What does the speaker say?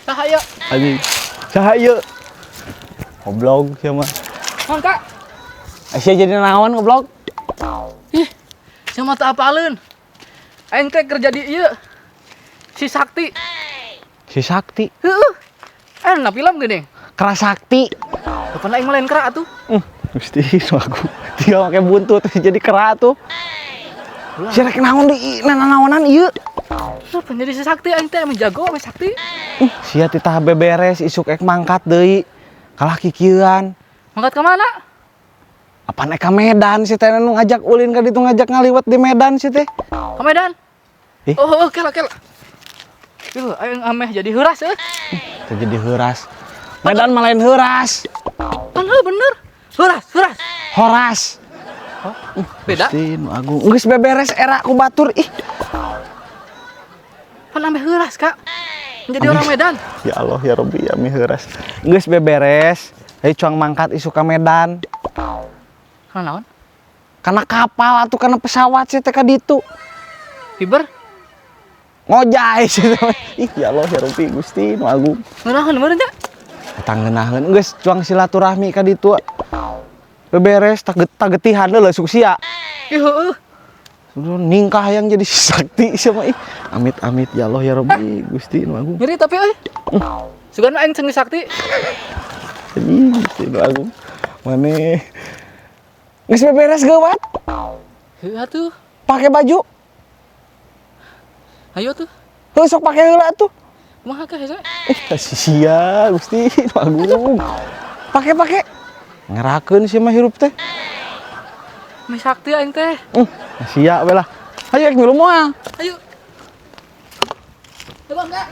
Cahaya. Anjing. Cahaya. Goblok siapa? Naon Kak? Asia jadi naon goblok? Ih, siapa tak apalin? Aing teh kerja di ieu. Si Sakti. Si Sakti. Heeh. Enak film gini. Kera Sakti. Depan aing mah lain kera atuh. Gusti aku. Tinggal pakai buntut jadi kera tuh. Si rek naon di naonan ieu? Kenapa jadi si Sakti aing teh emang jago sama Sakti? Sia titah beberes isuk ek mangkat deui. Kalah kikieuan. Mangkat ke mana? Apaan eka Medan si teh nu ngajak ulin ka ditu ngajak ngaliwat di Medan si teh. Ke Medan. Ih. Oh, kela. Ieu aing ameh jadi heuras euy. Teu jadi heuras. Medan mah lain heuras. Kan bener. Heuras. Horas. Beda. Gusti nu agung. Geus beberes era ku batur ih. Kan ameh heuras, Kak. Menjadi orang Medan. Ya Allah ya Rabbi ya mi heuras. Geus beberes. Hei cuang mangkat isu ka Medan. Kana naon? Kana kapal atuh kana pesawat sih teh ka ditu. Fiber? Ngojay sih teh. Ih ya Allah ya Rabbi Gusti nu agung. Ngeunaheun meureun nya. Tang ngeunaheun geus cuang silaturahmi ka ditu. Beberes tagetihan heula suksia. Ih heueuh. Ningkah yang jadi sakti sama ih. Amit ya Allah ya Rabbi Gusti nu agung. Ngeri tapi euy. Sugan aing seni Sakti. Ih Gusti nu agung. Maneh geus beberes geuwat. Heuh atuh. Pakai baju. Ayo tuh. Heuh sok pake heula atuh. Kumaha ka hese? Sia Gusti nu agung. Pake. Ngerakeun sih mah hirup teh. Mi Sakti aing teh. Sia we lah. Ayo ek ngilu moal. Ayo. Coba enggak?